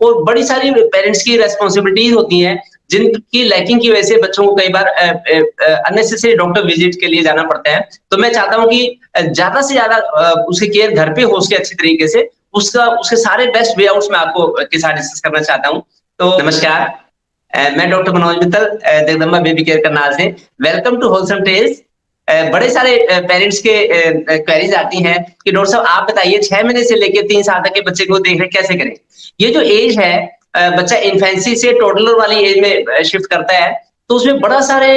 और बड़ी सारी पेरेंट्स की रिस्पॉन्सिबिलिटीज होती हैं, जिनकी लैकिंग की वजह से बच्चों को कई बार अननेसेसरी डॉक्टर विजिट के लिए जाना पड़ता है। तो मैं चाहता हूँ कि ज़्यादा से ज़्यादा उसकी केयर घर पे हो सके अच्छी तरीके से, उसका उसके सारे बेस्ट वे आउट्स मैं आपको के साथ डिस्कस करना चाहता हूँ। तो नमस्कार, मैं doctor Manoj Mittal, Jagdamba baby care Karnal से। Welcome to wholesome tales. बड़े सारे पेरेंट्स के क्वेरीज आती हैं कि डॉक्टर साहब आप बताइए 6 महीने से लेके 3 साल तक के बच्चे को देख रेख कैसे करें? ये जो एज है, बच्चा इन्फेंसी से टोडलर वाली एज में शिफ्ट करता है, तो उसमें बड़ा सारे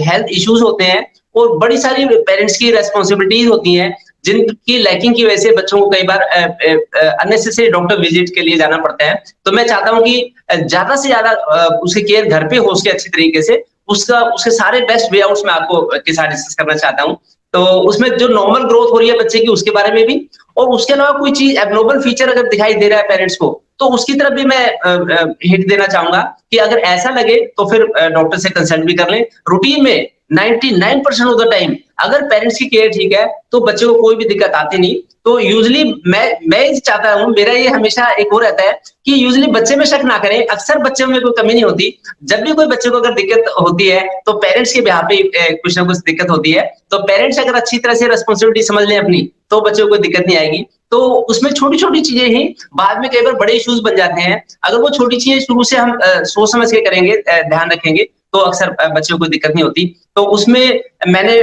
हेल्थ इश्यूज होते हैं और बड़ी सारी पेरेंट्स की रिस्पॉन्सिबिलिटीज होती हैं, जिनकी लैकिंग की वजह से बच्चों को कई बार अननेसेसरी डॉक्टर विजिट के लिए जाना पड़ता है। तो मैं चाहता हूँ कि ज़्यादा से ज़्यादा उसकी केयर घर पे हो सके अच्छी तरीके से, उसके सारे बेस्ट वे आउट्स मैं आपको के साथ डिस्कस करना चाहता हूँ। तो उसमें जो नॉर्मल ग्रोथ हो रही है बच्चे की, उसके बारे में भी, और उसके अलावा कोई चीज एब्नॉर्मल फीचर अगर दिखाई दे रहा है पेरेंट्स को, तो उसकी तरफ भी मैं हिंट देना चाहूंगा कि अगर ऐसा लगे तो फिर डॉक्टर से कंसल्ट भी कर लें। रूटीन में 99% ऑफ द टाइम अगर पेरेंट्स की केयर ठीक है तो बच्चे को कोई भी दिक्कत आती नहीं। तो यूजली मैं चाहता हूँ, मेरा ये हमेशा एक और रहता है कि यूजली बच्चे में शक ना करें, अक्सर बच्चों में कोई कमी नहीं होती। जब भी कोई बच्चे को अगर दिक्कत होती है तो पेरेंट्स के बिहाफ पे कुछ ना कुछ दिक्कत होती है। तो पेरेंट्स अगर अच्छी तरह से रिस्पॉन्सिबिलिटी समझ लें अपनी, तो बच्चों को कोई दिक्कत नहीं आएगी। तो उसमें छोटी छोटी चीजें ही बाद में कई बार बड़े इश्यूज बन जाते हैं। अगर वो छोटी चीजें शुरू से हम सोच समझ के करेंगे, ध्यान रखेंगे, तो अक्सर बच्चों को कोई दिक्कत नहीं होती। तो उसमें मैंने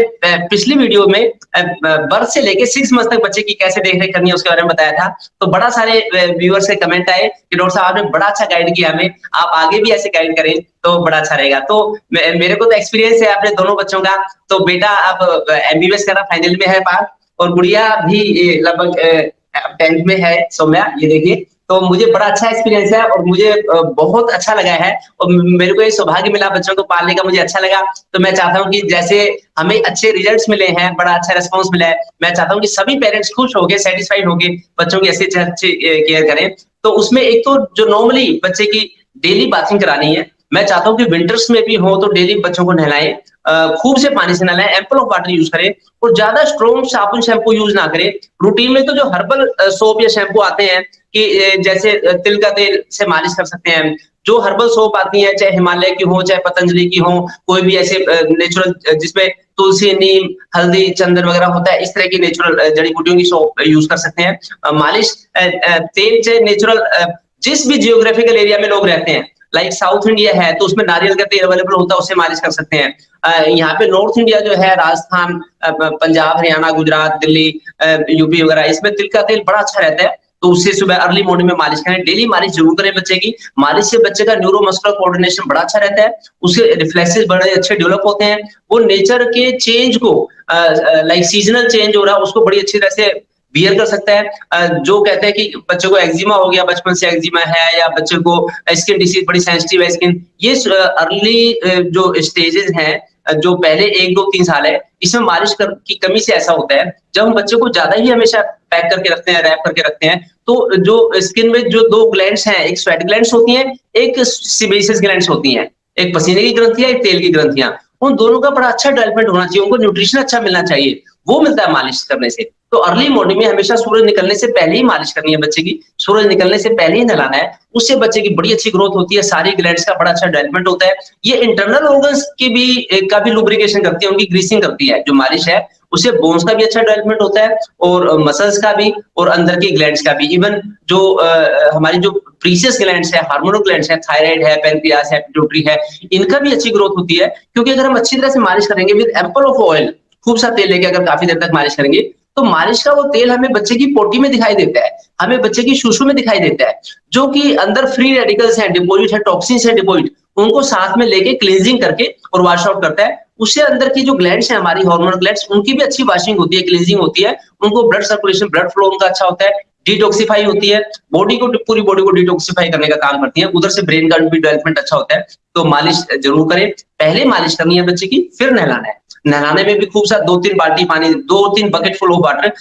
पिछली वीडियो में बर्थ से लेके 6 मंथ तक बच्चे की कैसे देख रेख करनी है उसके बारे में बताया था। तो बड़ा सारे व्यूअर्स के कमेंट आए कि डॉक्टर साहब आपने बड़ा अच्छा गाइड किया हमें, आप आगे भी ऐसे गाइड करें तो बड़ा अच्छा रहेगा। तो मेरे को तो एक्सपीरियंस है अपने दोनों बच्चों का। तो बेटा अब एमबीबीएस कर रहा, फाइनल में है पास, और गुड़िया भी लगभग 10th में है, सौम्या, ये देखिए। तो मुझे बड़ा अच्छा एक्सपीरियंस है और मुझे बहुत अच्छा लगा है, और मेरे को ये सौभाग्य मिला बच्चों को पालने का, मुझे अच्छा लगा। तो मैं चाहता हूँ कि जैसे हमें अच्छे रिजल्ट्स मिले हैं, बड़ा अच्छा रिस्पांस मिला है, मैं चाहता हूँ कि सभी पेरेंट्स खुश हो गए, सेटिस्फाइड हो गए, बच्चों की ऐसे अच्छी केयर करें। तो उसमें एक तो जो नॉर्मली बच्चे की डेली बाथिंग करानी है, मैं चाहता हूँ कि विंटर्स में भी हो तो डेली बच्चों को नहलाएं, खूब से पानी से नहलाएं, एम्पल ऑफ वाटर यूज करें, और ज्यादा स्ट्रॉन्ग साबुन शैम्पू यूज ना करें। रूटीन में तो जो हर्बल सोप या शैम्पू आते हैं कि जैसे तिल का तेल से मालिश कर सकते हैं, जो हर्बल सोप आती है, चाहे हिमालय की हो चाहे पतंजलि की हो, कोई भी ऐसे नेचुरल जिसमें तुलसी, नीम, हल्दी, चंदन वगैरह होता है, इस तरह की नेचुरल जड़ी बूटियों की सोप यूज कर सकते हैं। मालिश तेल से नेचुरल, जिस भी जियोग्राफिकल एरिया में लोग रहते हैं, लाइक साउथ इंडिया है तो उसमें नारियल का तेल अवेलेबल होता है, उससे मालिश कर सकते हैं। यहाँ पे नॉर्थ इंडिया जो है, राजस्थान, पंजाब, हरियाणा, गुजरात, दिल्ली, यूपी वगैरह, इसमें तिल का तेल बड़ा अच्छा रहता है। तो उससे सुबह अर्ली मॉर्निंग में मालिश करें, डेली मालिश जरूर करें बच्चे की। मालिश से बच्चे का न्यूरोमस्कुलर कोऑर्डिनेशन बड़ा अच्छा रहता है, उसके रिफ्लेक्सेस बड़े अच्छे डेवलप होते हैं। वो नेचर के चेंज को, लाइक सीजनल चेंज हो रहा है, उसको बड़ी अच्छी तरह से बियर कर सकता है। जो कहते हैं कि बच्चे को एक्जिमा हो गया, बचपन से एक्जिमा है, या बच्चे को स्किन डिसीज बड़ी सेंसिटिव है स्किन, ये अर्ली जो स्टेजेस हैं, जो पहले 1, 2, 3 साल है, इसमें मालिश की कमी से ऐसा होता है। जब हम बच्चे को ज्यादा ही हमेशा पैक करके रखते हैं, रैप करके रखते हैं, तो जो स्किन में जो 2 ग्लैंड्स हैं, एक स्वेट ग्लैंड्स होती हैं, एक सीबेसियस ग्लैंड्स होती हैं, एक पसीने की ग्रंथियां, एक तेल की ग्रंथियां। उन दोनों का बड़ा अच्छा डेवलपमेंट होना चाहिए, उनको न्यूट्रिशन अच्छा मिलना चाहिए, वो मिलता है मालिश करने से। तो अर्ली मॉर्निंग में हमेशा सूरज निकलने से पहले ही मालिश करनी है बच्चे की, सूरज निकलने से पहले ही नहलाना है। उससे बच्चे की बड़ी अच्छी ग्रोथ होती है, सारी ग्लैंड्स का बड़ा अच्छा डेवलपमेंट होता है। ये इंटरनल ऑर्गन्स की भी का भी लुब्रिकेशन करती है, उनकी ग्रीसिंग करती है जो मालिश है, उससे बोन्स का भी अच्छा डेवलपमेंट होता है, और मसल्स का भी, और अंदर की ग्लैंड्स का भी। इवन जो हमारी जो प्रीशियस ग्लैंड्स है, हार्मोनल ग्लैंड्स है, थायराइड है, पेनक्रियास है, पिट्यूटरी है, इनका भी अच्छी ग्रोथ होती है। क्योंकि अगर हम अच्छी तरह से मालिश करेंगे विद एम्पल ऑफ ऑयल, खूब सा तेल लेके अगर काफी देर तक मालिश करेंगे, तो मालिश का वो तेल हमें बच्चे की पोटी में दिखाई देता है, हमें बच्चे की शुशु में दिखाई देता है, जो कि अंदर फ्री रेडिकल्स हैं, डिपॉजिट है, टॉक्सिन्स है डिपॉजिट, उनको साथ में लेके क्लींजिंग करके और वॉश आउट करता है। उससे अंदर की जो ग्लैंड्स है, हमारी हार्मोनल ग्लैंड्स, उनकी भी अच्छी वॉशिंग होती है, क्लींजिंग होती है, उनको ब्लड सर्कुलेशन, ब्लड फ्लो उनका अच्छा होता है, डिटॉक्सिफाई होती है, बॉडी को, पूरी बॉडी को डिटॉक्सिफाई करने का काम करती है। उधर से ब्रेन का भी डेवलपमेंट अच्छा होता है। तो मालिश जरूर करें, पहले मालिश करनी है बच्चे की, फिर नहलाना है। नहलाने में भी खूब सा 2-3 बाल्टी पानी, 2-3 bucket full of water,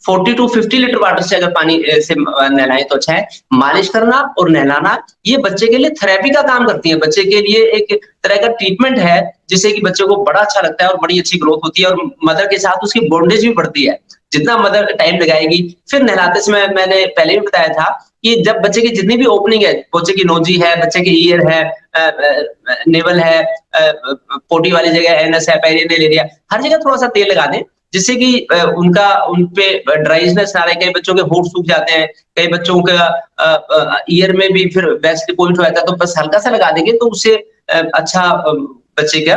40 to 50 litre water से अगर पानी से नहलाएं तो अच्छा है। मालिश करना और नहलाना ये बच्चे के लिए थेरेपी का काम करती है, बच्चे के लिए एक तरह का ट्रीटमेंट है, जिससे कि बच्चे को बड़ा अच्छा लगता है और बड़ी अच्छी ग्रोथ होती है और मदर के साथ उसकी बॉन्डेज भी बढ़ती है। जितना मदर टाइम लगाएगी, फिर नहलाते समय मैंने पहले भी बताया था कि जब बच्चे की जितनी भी ओपनिंग है, बच्चे की नोजी है, बच्चे की ईयर है, नेवल है, पोटी वाली जगह है, एनस है, पेरिनियल एरिया, हर जगह थोड़ा सा तेल लगा दें, जिससे कि उनका उन पे ड्राइनेस आ रहा है। कई बच्चों के होंठ सूख जाते हैं, कई बच्चों का ईयर में भी फिर वैक्स डिपॉजिट हो जाता है, तो बस हल्का सा लगा देंगे तो उससे अच्छा बच्चे का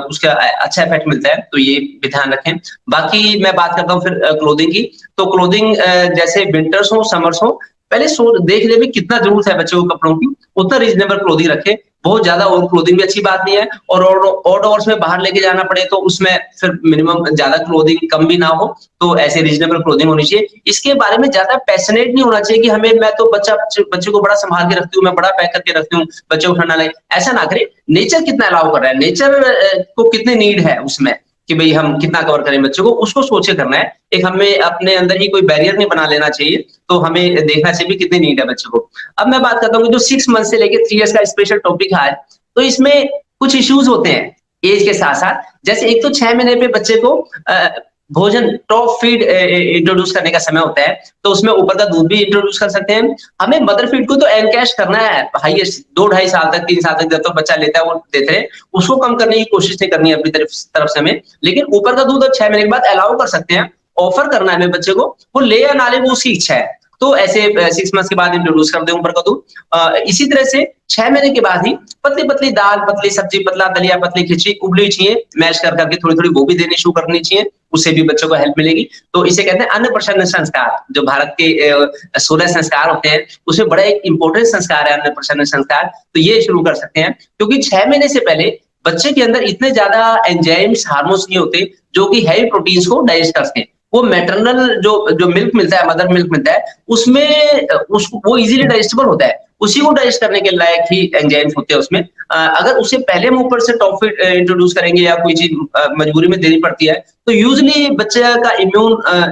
उसका अच्छा इफेक्ट मिलता है, तो ये भी ध्यान रखें। बाकी मैं बात करता हूँ फिर क्लोथिंग की, तो क्लोथिंग जैसे विंटर्स हो, समर्स हो, पहले देख ले भी कितना जरूरत है बच्चों को कपड़ों की, उतना रीजनेबल क्लोथिंग रखे। बहुत ज्यादा ओवर क्लोथिंग भी अच्छी बात नहीं है, और ऑड आवर्स में बाहर लेके जाना पड़े तो उसमें फिर मिनिमम ज्यादा क्लोथिंग कम भी ना हो, तो ऐसे रीजनेबल क्लोथिंग होनी चाहिए। इसके बारे में ज्यादा पैशनेट नहीं होना चाहिए कि हमें, मैं तो बच्चे को बड़ा संभाल के रखती हूँ, मैं बड़ा पैक करके रखती हूँ, बच्चे को ठंडा लगे, ऐसा ना करें। नेचर कितना अलाउ कर रहा है, नेचर को कितनी नीड है उसमें, कि भाई हम कितना कवर करें बच्चों को, उसको सोचे करना है। एक हमें अपने अंदर ही कोई बैरियर नहीं बना लेना चाहिए, तो हमें देखना चाहिए कितनी नीड है बच्चों को। अब मैं बात करता हूँ कि जो 6 मंथ से लेके 3 इयर्स का स्पेशल टॉपिक है, तो इसमें कुछ इश्यूज होते हैं एज के साथ साथ। जैसे एक तो 6 महीने पे बच्चे को भोजन टॉप फीड इंट्रोड्यूस करने का समय होता है, तो उसमें ऊपर का दूध भी इंट्रोड्यूस कर सकते हैं। हमें मदर फीड को तो एनकैश करना है हाईएस्ट 2 ढाई साल तक, 3 साल तक जब तक बच्चा लेता है वो देते रहे, उसको कम करने की कोशिश नहीं करनी है अपनी तरफ से हमें। लेकिन ऊपर का दूध 6 महीने के बाद अलाउ कर सकते हैं, ऑफर करना है हमें बच्चे को, वो ले या ना ले वो उसकी इच्छा है। तो ऐसे 6 मंथ के बाद इंट्रोड्यूस कर दें ऊपर का दूध। इसी तरह से 6 महीने के बाद ही पतली पतली दाल, पतली सब्जी, पतला दलिया, पतली खिचड़ी उबली हुई चाहिए, मैश कर करके थोड़ी थोड़ी वो भी देनी शुरू करनी चाहिए, उससे भी बच्चों को हेल्प मिलेगी। तो इसे कहते हैं अन्न प्राशन संस्कार, जो भारत के 16 संस्कार होते हैं उसमें बड़ा एक इंपॉर्टेंट संस्कार है अन्न प्राशन संस्कार, तो ये शुरू कर सकते हैं। क्योंकि 6 महीने से पहले बच्चे के अंदर इतने ज्यादा एंजाइम्स, हार्मोन्स नहीं होते जो कि हैवी प्रोटीन्स को डाइजेस्ट करते हैं। वो मैटरनल जो जो मिल्क मिलता है, मदर मिल्क मिलता है, उसमें उसको वो इजीली डाइजेस्टेबल होता है, उसी को डाइजेस्ट करने के लायक ही एंजाइम्स होते हैं उसमें। अगर उसे पहले हम ऊपर से टॉप फीड इंट्रोड्यूस करेंगे या कोई चीज मजबूरी में देनी पड़ती है, तो यूजुअली बच्चे का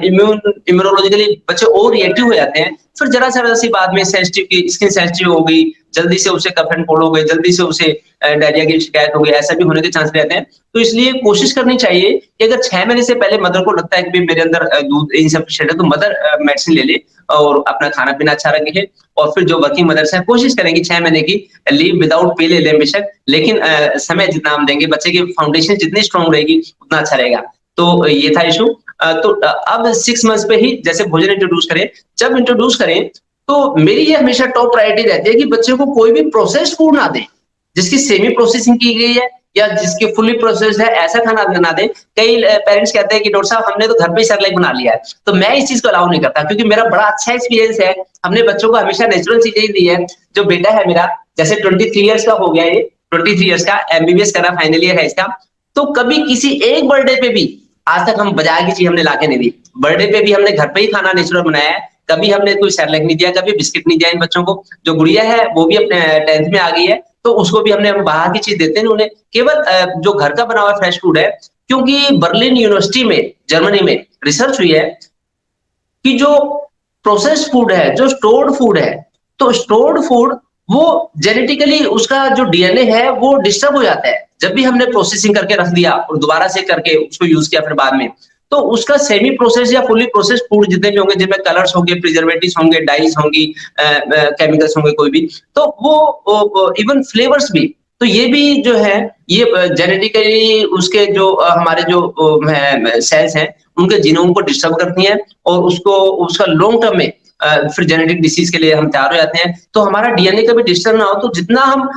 इम्यूनोलॉजिकली बच्चे और रिएक्टिव हो जाते हैं। फिर जरा सी बात में सेंसिटिव की स्किन सेंसिटिव हो गई, जल्दी से उसे कफ एंड कोल्ड हो गए, जल्दी से उसे डायरिया की शिकायत हो गई, ऐसा भी होने के चांस रहते हैं। तो इसलिए कोशिश करनी चाहिए कि अगर 6 महीने से पहले मदर को लगता है कि मेरे अंदर दूध इनसफिशिएंट है, तो मदर मेडिसिन ले ले और अपना खाना पीना अच्छा रखे। और फिर जो वर्किंग मदर्स है कोशिश करेंगे 6 महीने की लीव विदाउट पे ले लें बेशक, लेकिन समय जितना हम देंगे, बच्चे की फाउंडेशन जितनी स्ट्रांग रहेगी उतना अच्छा रहेगा। तो ये था इशू। तो अब 6 मंथ्स पे ही जैसे भोजन इंट्रोड्यूस करें, जब इंट्रोड्यूस करें तो मेरी ये हमेशा टॉप प्रायोरिटी रहती है कि बच्चे को कोई भी प्रोसेस्ड फूड ना दें, जिसकी सेमी प्रोसेसिंग की गई है या जिसकी फुली प्रोसेस्ड है, ऐसा खाना ना दें। कई पेरेंट्स कहते हैं कि डॉक्टर साहब हमने तो घर पे ही सेरेलैक बना लिया है, तो मैं इस चीज को अलाउ नहीं करता, क्योंकि मेरा बड़ा अच्छा एक्सपीरियंस है। हमने बच्चों को हमेशा नेचुरल चीजें ही दी है। जो बेटा है मेरा, जैसे 23 इयर्स का हो गया, ये 23 इयर्स का एमबीबीएस कर रहा, फाइनल ईयर है इसका, तो कभी किसी एक बर्थडे पे भी आज तक हम बाजार की चीज हमने लाके नहीं दी। बर्थडे पे भी हमने घर पे ही खाना नेचुरल बनाया है, कभी हमने कोई सेरेलैक नहीं दिया, कभी बिस्किट नहीं दिया इन बच्चों को। जो गुड़िया है वो भी अपने 10th में आ गई है, तो उसको भी हम बाहर की चीज देते हैं उन्हें, केवल जो घर का बना हुआ फ्रेश फूड है। क्योंकि बर्लिन यूनिवर्सिटी में, जर्मनी में रिसर्च हुई है कि जो प्रोसेस्ड फूड है, जो स्टोर्ड फूड है, तो स्टोर्ड फूड वो जेनेटिकली उसका जो डीएनए है वो डिस्टर्ब हो जाता है। जब भी हमने प्रोसेसिंग करके रख दिया और दोबारा से करके उसको यूज किया फिर बाद में, तो उसका सेमी प्रोसेस या फुली प्रोसेस फूड जितने भी होंगे, जिनमें कलर्स होंगे, प्रिजर्वेटिव्स होंगे, डाइज होंगी, केमिकल्स होंगे कोई भी, तो वो इवन फ्लेवर्स भी, तो ये भी जो है ये जेनेटिकली उसके जो हमारे जो सेल्स हैं उनके जीनोम को डिस्टर्ब करती हैं, और उसको उसका लॉन्ग टर्म में फिर जेनेटिक डिसीज के लिए हम तैयार हो जाते हैं। तो हमारा डीएनए कभी डिस्टर्ब ना हो, तो जितना हम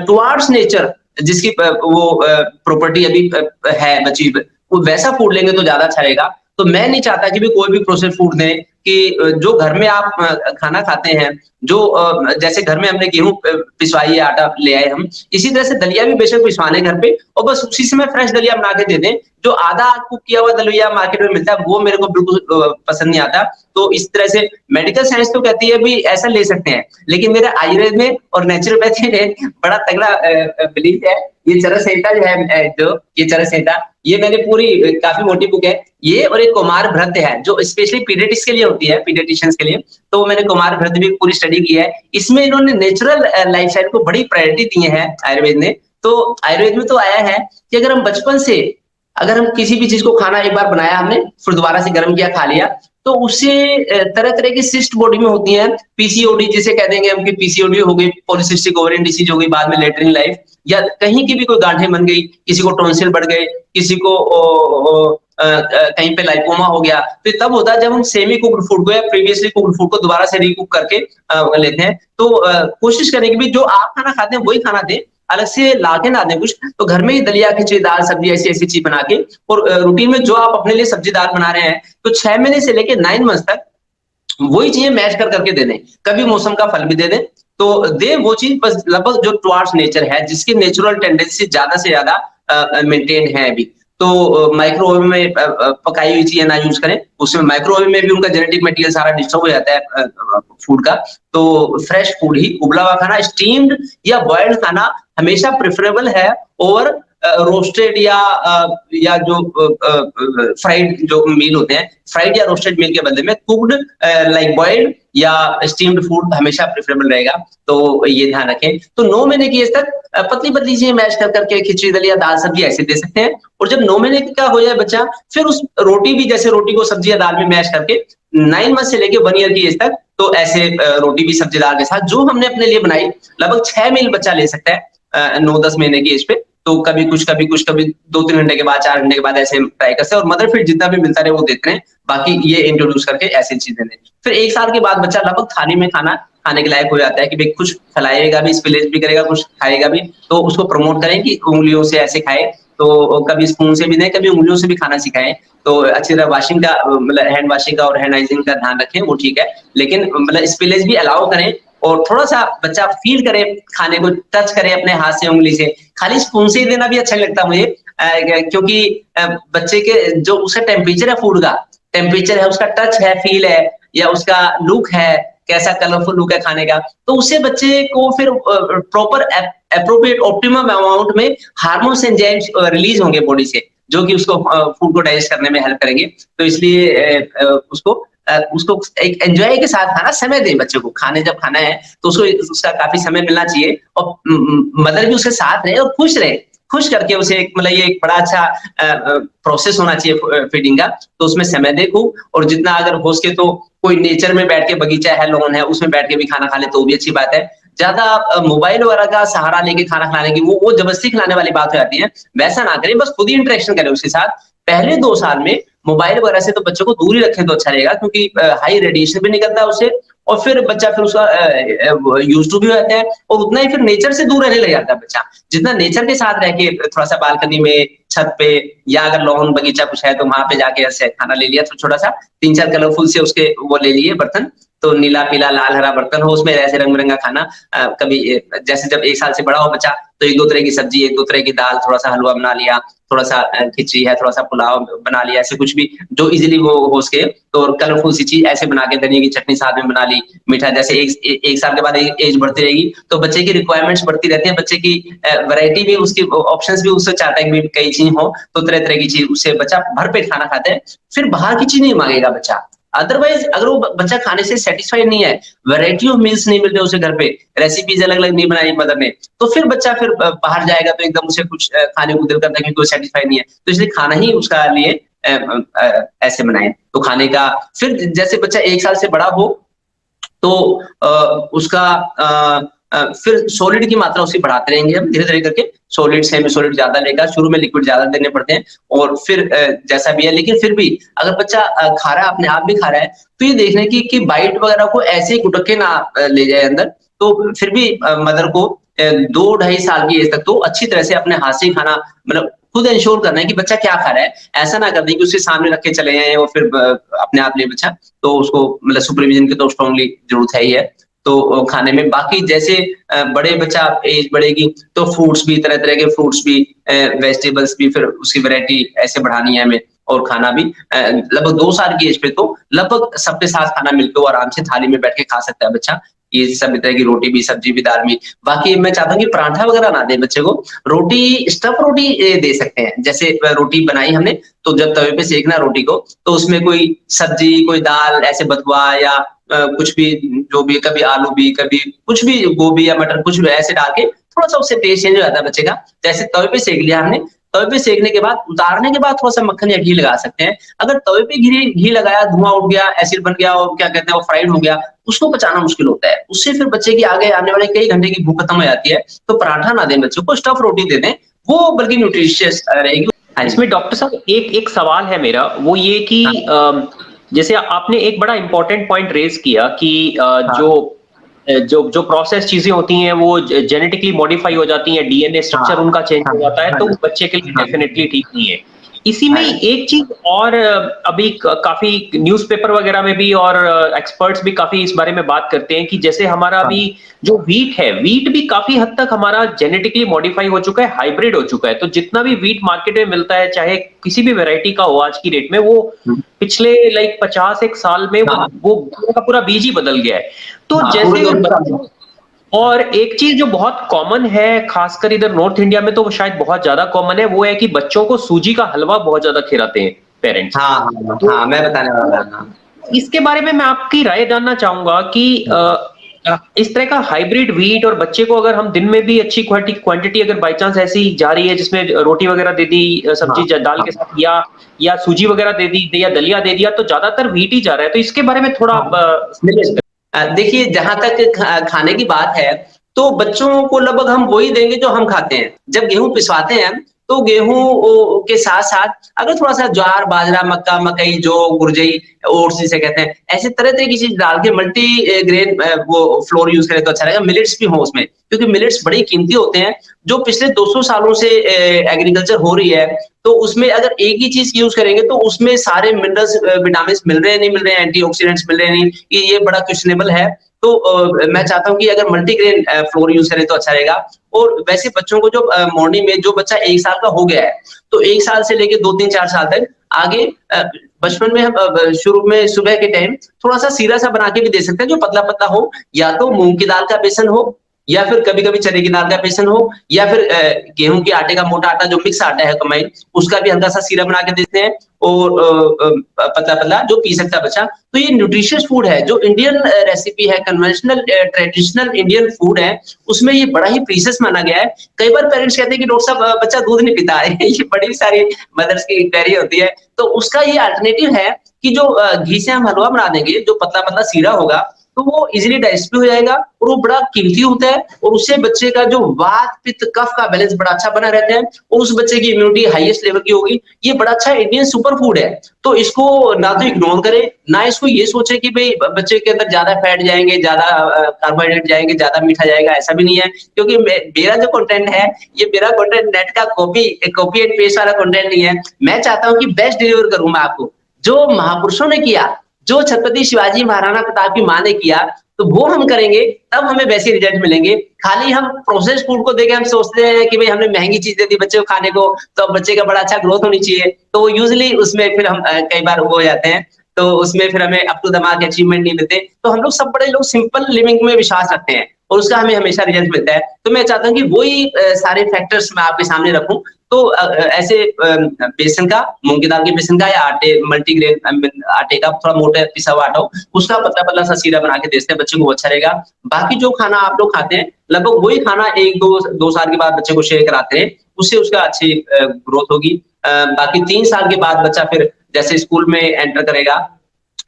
टुवार्ड्स नेचर जिसकी वो प्रॉपर्टी अभी है बची, वो वैसा फूड लेंगे तो ज्यादा अच्छा रहेगा। तो मैं नहीं चाहता कि भी कोई भी प्रोसेस्ड फूड दें, कि जो घर में आप खाना खाते हैं, जो जैसे घर में हमने गेहूँ पिसवाई है, आटा ले आए हम, इसी तरह से दलिया भी बेशक पिसवा लें घर पे और बस उसी समय फ्रेश दलिया बना के दे दें। जो आधा कुक किया हुआ दलिया मार्केट में मिलता है, वो मेरे को बिल्कुल पसंद नहीं आता। तो इस तरह से मेडिकल साइंस तो कहती है भी ऐसा ले सकते हैं, लेकिन मेरा आयुर्वेद में और नेचुरोपैथी में बड़ा तगड़ा बिलीफ है। ये चरक संहिता जो है, जो ये चरक संहिता, ये मैंने पूरी काफ़ी मोटी बुक है। ये और एक कुमार भृत्य है, जो स्पेशली पीडियाट्रिक्स के लिए होती है, पीडियाट्रिशियंस के लिए। तो मैंने कुमार भृत्य भी पूरी स्टडी की है। इसमें इन्होंने नेचुरल लाइफस्टाइल को बड़ी प्रायोरिटी दी है आयुर्वेद ने। तो आयुर्वेद में तो आया है कि अगर हम बचपन से अगर हम किसी भी चीज़ को खाना एक बार बनाया हमने, फिर दोबारा से गर्म किया, खा लिया, तो उससे तरह-तरह की सिस्ट बॉडी में होती हैं। पीसीओडी जिसे कह देंगे हम कि पीसीओडी हो गई, पॉलीसिस्टिक ओवेरियन डिसीज़ हो गई, बाद में लेटर इन लाइफ, या कहीं की भी कोई गांठें बन गई, किसी को टॉन्सिल बढ़ गए, किसी को कहीं पे लाइपोमा हो गया। तो ये तब होता है जब हम सेमी कुक्ड फूड को या प्रीवियसली कुक्ड फूड को दोबारा से रीकुक करके लेते हैं। तो कोशिश करें कि भी जो आप खाना खाते हैं वही खाना दें, अलग से ला के ना दें कुछ। तो घर में ही दलिया, खिचड़ी, दाल, सब्जी ऐसी-ऐसी चीज़ बना के और रूटीन में जो आप अपने लिए सब्जी दाल बना रहे हैं, तो 6 महीने से लेके 9 मंथ्स तक वही चीज़ें मैश कर करके दे दें। कभी मौसम का फल भी दे दें, तो दें वो चीज़ बस लगभग जो टुवर्ड्स नेचर है, जिसकी नेचुरल टेंडेंसी ज़्यादा से ज़्यादा मेंटेन है अभी। तो माइक्रोवेव में पकाई हुई चीज़ें ना यूज़ करें, उसमें माइक्रोवेव में भी उनका जेनेटिक मटेरियल सारा डिस्टर्ब हो जाता है फूड का। तो फ्रेश फूड ही, उबला हुआ खाना, स्टीम्ड या बॉइल्ड खाना हमेशा प्रेफरेबल है ओवर रोस्टेड या जो फ्राइड जो मील होते हैं, फ्राइड या रोस्टेड मील के बदले में कुक्ड लाइक बॉइल्ड या स्टीम्ड फूड हमेशा प्रेफरेबल रहेगा। तो ये ध्यान रखें। तो 9 महीने की एज तक पतली-पतली चीज़ें मैश कर करके खिचड़ी, दलिया, दाल, सब्जी ऐसे दे सकते हैं। और जब 9 महीने का हो जाए बच्चा, फिर उस रोटी भी, जैसे रोटी को सब्जी या दाल में मैश करके 9 मंथ से लेके 1 ईयर की एज तक, तो ऐसे रोटी भी सब्जी दाल के साथ जो हमने अपने लिए बनाई, लगभग 6 मील बच्चा ले सकता है 9-10 महीने की एज पे। तो कभी कुछ, कभी कुछ, कभी 2-3 घंटे के बाद, 4 घंटे के बाद ऐसे ट्राई कर सकते हैं और मदर फीड जितना भी मिलता रहे वो देते हैं। बाकी ये इंट्रोड्यूस करके ऐसी चीज़ें दें। फिर 1 साल के बाद बच्चा लगभग थाली में खाना खाने के लायक हो जाता है कि भाई कुछ खिलाएगा भी, स्पिलेज भी करेगा, कुछ खाएगा भी। तो उसको प्रमोट करें कि उँगलियों से ऐसे खाए, तो कभी स्पून से भी दें, कभी उँगलियों से भी खाना सिखाएँ। तो अच्छी तरह वॉशिंग का मतलब हैंड वॉशिंग का और हैंड हाइजीन का ध्यान रखें, वो ठीक है। लेकिन मतलब स्पिलेज भी अलाउ करें और थोड़ा-सा बच्चा फ़ील करे खाने को, टच करे अपने हाथ से, उँगली से। खाली स्पून से ही देना भी अच्छा नहीं लगता मुझे, क्योंकि बच्चे के जो उसका टेम्परेचर है फूड का, टेम्परेचर है, उसका टच है, फ़ील है या उसका लुक है, कैसा कलरफुल लुक है खाने का, तो उससे बच्चे को फिर प्रॉपर एप्रोप्रिएट ऑप्टिमम अमाउंट में हार्मोन्स, एंजाइम्स रिलीज़ होंगे बॉडी से, जो कि उसको फूड को डाइजेस्ट करने में हेल्प करेंगे। तो इसलिए उसको एक एन्जॉय के साथ खाना, समय दें बच्चे को। खाने जब खाना है तो उसको उसका काफ़ी समय मिलना चाहिए और मदर भी उसके साथ रहे और खुश रहे। खुश करके उसे एक मतलब ये एक बड़ा अच्छा प्रोसेस होना चाहिए फीडिंग का, तो उसमें समय दें खूब। और जितना अगर हो सके तो कोई नेचर में बैठ के, बगीचा है, लॉन है, उसमें बैठ के भी खाना खा ले तो भी अच्छी बात है। ज़्यादा मोबाइल वगैरह का सहारा लेके खाना खिलाने की, वो ज़बरदस्ती खिलाने वाली बात हो जाती है। वैसा ना करें, बस खुद ही इंटरेक्शन करें उसके साथ। पहले 2 साल में मोबाइल वगैरह से तो बच्चों को दूर ही रखें तो अच्छा रहेगा, क्योंकि हाई रेडिएशन भी निकलता है उससे और फिर बच्चा फिर उसका यूज्ड टू भी हो जाता है और उतना ही फिर नेचर से दूर रहने लग जाता है बच्चा। जितना नेचर के साथ रह के थोड़ा-सा बालकनी में, छत पे या अगर लॉन बगीचा कुछ है तो वहाँ पे जाके ऐसे खाना ले लिया, तो छोटा-सा 3-4 कलरफुल से उसके वो ले लिए बर्तन, तो नीला, पीला, लाल, हरा बर्तन हो, उसमें ऐसे रंग-बिरंगा खाना। कभी जैसे जब 1 साल से बड़ा हो बच्चा, तो 1-2 तरह की सब्जी, 1-2 तरह की दाल, थोड़ा-सा हलवा बना लिया, थोड़ा-सा खिचड़ी है, थोड़ा-सा पुलाव बना लिया, ऐसे कुछ भी जो इज़िली वो हो सके। तो कलरफुल सी चीज़ ऐसे बना के, धनिया की चटनी साथ में बना ली, मीठा। जैसे 1 साल के बाद एज बढ़ती रहेगी, तो बच्चे की रिक्वायरमेंट्स बढ़ती रहती है, बच्चे की वैरायटी भी, उसकी ऑप्शंस भी उससे चाहता है कि कई चीज़ हो, तो तरह-तरह की चीज़, उससे बच्चा भरपेट खाना खाता है। फिर बाहर की चीज़ नहीं माँगेगा बच्चा। अदरवाइज़ अगर वो बच्चा खाने से सैटिस्फाइड नहीं है, वैरायटी ऑफ मील्स नहीं मिल रहे उसे घर पे, रेसिपीज़ अलग-अलग नहीं बनाई मदर ने, तो फिर बच्चा फिर बाहर जाएगा तो एकदम उसे कुछ खाने को दिल करता है क्योंकि वो सैटिस्फाइड नहीं है। तो इसलिए खाना ही उसका लिए ऐसे बनाएँ। तो खाने का फिर जैसे बच्चा 1 साल से बड़ा हो, तो उसका फिर सॉलिड की मात्रा उसकी बढ़ाते रहेंगे हम धीरे-धीरे करके। सॉलिड, सेमी सॉलिड ज़्यादा लेगा, शुरू में लिक्विड ज़्यादा देने पड़ते हैं और फिर जैसा भी है। लेकिन फिर भी अगर बच्चा खा रहा है, अपने आप भी खा रहा है, तो ये देखना कि बाइट वगैरह को ऐसे ही गुटक के ना ले जाए अंदर। तो फिर भी मदर को 2 ढाई साल की एज तक तो अच्छी तरह से अपने हाथ से ही खाना, मतलब खुद इंश्योर करना है कि बच्चा क्या खा रहा है। ऐसा ना कर दें कि उसके सामने रख के चले जाएँ और फिर अपने आप ले बच्चा, तो उसको मतलब सुपरविज़न की तो स्ट्रांगली ज़रूरत है ही है। तो खाने में बाकी जैसे बड़े बच्चा एज बढ़ेगी तो फ्रूट्स भी तरह-तरह के फ्रूट्स भी वेजिटेबल्स भी फिर उसकी वैरायटी ऐसे बढ़ानी है हमें और खाना भी लगभग 2 साल की एज पे तो लगभग सबके साथ खाना मिलके और आराम से थाली में बैठ के खा सकता है बच्चा। ये सभी तरह की रोटी भी, सब्जी भी, दाल भी। बाकी मैं चाहता हूँ कि पराठा वगैरह ना दें बच्चे को। रोटी स्टफ़ रोटी दे सकते हैं। जैसे रोटी बनाई हमने तो जब तवे पे सेकना रोटी को, तो उसमें कोई सब्जी, कोई दाल ऐसे बथुआ या कुछ भी जो भी कभी आलू भी, कभी कुछ भी गोभी या मटर कुछ भी ऐसे डाल के थोड़ा-सा उससे टेस्ट चेंज हो जाता है बच्चे का। जैसे तवे पे सेक लिया हमने, तवे पे सेकने के बाद उतारने के बाद थोड़ा-सा मक्खन या घी लगा सकते हैं। अगर तवे पे घी लगाया, धुआँ उठ गया, एसिड बन गया और क्या कहते हैं वो फ्राइड हो गया, उसको पचाना मुश्किल होता है। उससे फिर बच्चे की आगे आने वाले कई घंटे की भूख खत्म हो जाती है। तो पराठा ना दें बच्चों को, स्टफ़ रोटी दे दें, वो बल्कि न्यूट्रिशियस रहेगी। हाँ जी। इसमें डॉक्टर साहब एक एक सवाल है मेरा, वो ये कि हाँ, जैसे आपने एक बड़ा इंपॉर्टेंट पॉइंट रेज किया कि हाँ, जो प्रोसेस चीजें होती हैं वो जेनेटिकली मॉडिफाई हो जाती हैं, डीएनए हाँ, स्ट्रक्चर उनका चेंज हाँ, हो जाता है, हाँ तो जी, वो बच्चे के लिए हाँ, डेफिनेटली ठीक नहीं है। इसी में हाँ, एक चीज और अभी काफी न्यूज़पेपर वगैरह में भी और एक्सपर्ट्स भी काफी इस बारे में बात करते हैं कि जैसे हमारा हाँ, अभी जो वीट है, वीट भी काफी हद तक हमारा जेनेटिकली मॉडिफाई हो चुका है, हाइब्रिड हो चुका है। तो जितना भी वीट मार्केट में मिलता है, चाहे किसी भी वैरायटी का हो आज की डेट में, वो हुँ, पिछले लाइक 50 एक साल में वो हाँ, वो पूरा का पूरा बीज ही बदल गया है। तो हाँ, पूरे जैसे दो बच्चों और एक चीज जो बहुत कॉमन है, खासकर इधर नॉर्थ इंडिया में तो वो शायद बहुत ज्यादा कॉमन है, वो है कि बच्चों को सूजी का हलवा बहुत ज्यादा खिलाते हैं पेरेंट्स। हाँ, हाँ, तो हाँ, मैं बताने वाला था। हाँ, इसके बारे में मैं आपकी राय जानना चाहूंगा कि इस तरह का हाइब्रिड व्हीट और बच्चे को अगर हम दिन में भी अच्छी क्वांटिटी अगर बाई चांस ऐसी जा रही है जिसमें रोटी वगैरह दे दी, हाँ, सब्जी दाल हाँ, के साथ, या सूजी वगैरह दे दी या दलिया दे दिया, तो ज्यादातर व्हीट ही जा रहा है। तो इसके बारे में थोड़ा हाँ। मिलेट देखिए जहाँ तक खाने की बात है, तो बच्चों को लगभग हम वही देंगे जो हम खाते हैं। जब गेहूँ पिसवाते हैं हम, तो गेहूँ के साथ-साथ अगर थोड़ा-सा ज्वार, बाजरा, मक्का, मकई, जौ, गुरजई, ओट्स जिसे कहते हैं, ऐसे तरह-तरह की चीज़ डाल के मल्टी ग्रेन वो फ्लोर यूज़ करें तो अच्छा रहेगा। मिलेट्स भी हों उसमें, क्योंकि मिलेट्स बड़े कीमती होते हैं, जो पिछले 200 सालों से एग्रीकल्चर हो रही है। तो उसमें अगर एक ही चीज़ यूज़ करेंगे तो उसमें सारे मिनरल्स विटामिन्स मिल रहे हैं, नहीं मिल रहे हैं, एंटीऑक्सीडेंट्स मिल रहे हैं, नहीं, ये बड़ा क्वेश्चनेबल है। तो मैं चाहता हूँ कि अगर मल्टीग्रेन फ्लोर यूज़ करें तो अच्छा रहेगा। और वैसे बच्चों को जो मॉर्निंग में जो बच्चा 1 साल का हो गया है, तो 1 साल से लेके 2, 3, 4 साल तक आगे बचपन में हम शुरू में सुबह के टाइम थोड़ा-सा सीरा-सा बना के भी दे सकते हैं, जो पतला-पतला हो, या तो मूँग की दाल का बेसन हो, या फिर कभी-कभी चने की दाल का बेसन हो, या फिर गेहूँ के आटे का मोटा आटा जो मिक्स आटा है कंबाइन, उसका भी हल्का-सा सीरा बना के देते हैं और पतला-पतला जो पी सकता है बच्चा। तो ये न्यूट्रिशियस फूड है, जो इंडियन रेसिपी है, कन्वेंशनल ट्रेडिशनल इंडियन फूड है, उसमें ये बड़ा ही प्रीशियस माना गया है। कई बार पेरेंट्स कहते हैं कि डॉक्टर साहब बच्चा दूध नहीं पीता है। ये बड़ी सारी मदर्स की इंक्वायरी होती है। तो उसका ये अल्टरनेटिव है कि जो घी से हम हलवा बना देंगे, जो पतला-पतला सीरा होगा, तो वो इज़िली डाइजेस्ट भी हो जाएगा और वो बड़ा कीमती होता है और उससे बच्चे का जो वात, पित्त, कफ का बैलेंस बड़ा अच्छा बना रहता है और उस बच्चे की इम्यूनिटी हाईएस्ट लेवल की होगी। ये बड़ा अच्छा इंडियन सुपर फूड है। तो इसको ना तो इग्नोर करें, ना इसको ये सोचे कि भई बच्चे के अंदर ज़्यादा फैट जाएँगे, ज़्यादा कार्बोहाइड्रेट जाएँगे, ज़्यादा मीठा जाएगा, ऐसा भी नहीं है। क्योंकि मेरा जो कंटेंट है, ये मेरा कंटेंट नेट का कॉपी एंड पेस्ट वाला कंटेंट नहीं है। मैं चाहता हूँ कि बेस्ट डिलीवर करूँ मैं आपको। जो महापुरुषों ने किया, जो छत्रपति शिवाजी महाराणा प्रताप की माँ ने किया, तो वो हम करेंगे, तब हमें वैसे रिजल्ट मिलेंगे। खाली हम प्रोसेस्ड फूड को देके हम सोचते हैं कि भई हमने महँगी चीज़ दे दी बच्चे को खाने को, तो अब बच्चे का बड़ा अच्छा ग्रोथ होनी चाहिए। तो यूजुअली उसमें फिर हम कई बार वो हो जाते हैं, तो उसमें फिर हमें up to the mark achievement नहीं मिलते। तो हम लोग सब बड़े लोग सिंपल लिविंग में विश्वास रखते हैं और उसका हमें हमेशा रिजल्ट मिलता है। तो मैं चाहता हूँ कि वही सारे फैक्टर्स मैं आपके सामने रखूँ। तो ऐसे बेसन का, मूँग की दाल के बेसन का या आटे मल्टीग्रेन आटे का थोड़ा मोटा पिसा हुआ आटा हो, उसका पतला-पतला सा सीरा बना के दे सकते हैं बच्चे को, वो अच्छा रहेगा। बाकी जो खाना आप लोग खाते हैं, लगभग वही खाना 1-2 साल के बाद बच्चे को शेयर कराते हैं, उससे उसका अच्छी ग्रोथ होगी। बाकी 3 साल के बाद बच्चा फिर जैसे स्कूल में एंटर करेगा,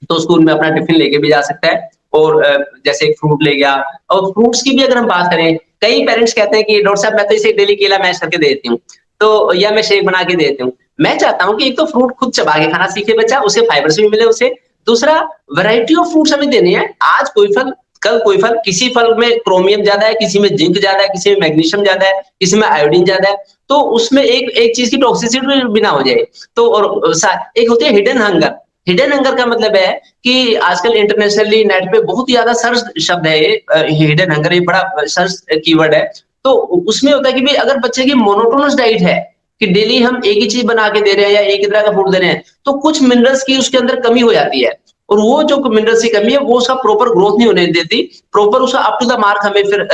तो स्कूल में अपना टिफ़िन लेके भी जा सकता है और जैसे एक फ्रूट ले गया। और फ्रूट्स की भी अगर हम बात करें, कई पेरेंट्स कहते हैं कि डॉक्टर साहब मैं तो इसे डेली केला मैश करके दे देती हूँ, तो या मैं शेक बना के दे देती हूँ। मैं चाहता हूँ कि एक तो फ्रूट खुद चबा के खाना सीखे बच्चा, उसे फाइबर्स भी मिले उसे। दूसरा वैरायटी ऑफ फ्रूट्स हमें देने हैं। आज कोई फल कल कोई फल, किसी फल में क्रोमियम ज्यादा है, किसी में जिंक ज्यादा है, किसी में मैग्नीशियम ज्यादा है, किसी में आयोडीन ज्यादा है, तो उसमें एक चीज की टॉक्सिसिटी भी ना हो जाए। तो और एक होती है हिडन हंगर। हिडन हंगर का मतलब है कि आजकल इंटरनेशनली नेट पे बहुत ही ज्यादा सर्च शब्द है ये हिडन हंगर, ये बड़ा सर्च कीवर्ड है। तो उसमें होता है कि भाई अगर बच्चे की मोनोटोनस डाइट है कि डेली हम एक ही चीज बना के दे रहे हैं या एक ही तरह का फूड दे रहे हैं, तो कुछ मिनरल्स की उसके अंदर कमी हो जाती है, और वो जो मिनरल्स की कमी है वो उसका प्रॉपर ग्रोथ नहीं होने देती, प्रॉपर उसका अप टू द मार्क हमें फिर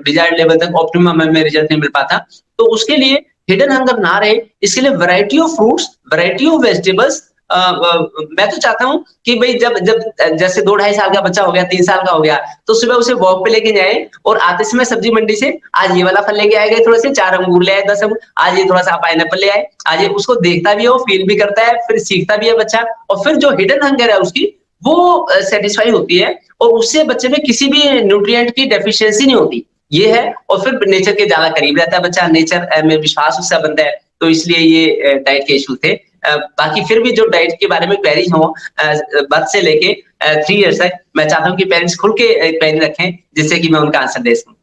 डिजायर्ड लेवल तक ऑप्टिमम में रिजल्ट नहीं मिल पाता। तो उसके लिए हिडन हंगर ना रहे, इसके लिए variety of fruits, variety of vegetables. मैं तो चाहता हूं कि भाई जब जब जैसे 2-2.5 साल का बच्चा हो गया, 3 साल का हो गया, तो सुबह उसे वॉक पे लेके जाए और आते समय सब्जी मंडी से आज ये वाला फल लेके आएगा, थोड़े से 4 अंगूर ले आए, 10 अंगूर, आज ये थोड़ा सा पाइनएप्पल ले आए, आज ये उसको देखता भी है, वो फील भी करता है, फिर सीखता भी है बच्चा, और फिर जो हिडन हंगर है उसकी वो सेटिस्फाई होती है, और उससे बच्चे में किसी भी न्यूट्रिएंट की डेफिशिएंसी नहीं होती। ये है, और फिर नेचर के ज्यादा करीब रहता है बच्चा, नेचर में विश्वास उसका बनता है। तो इसलिए ये डाइट के इशू थे। बाकी फिर भी जो डाइट के बारे में क्वेरीज हो बर्थ से लेके 3 इयर्स तक, मैं चाहता हूँ कि पेरेंट्स खुल के क्वेरी रखें, जिससे कि मैं उनका आंसर दे सकूं।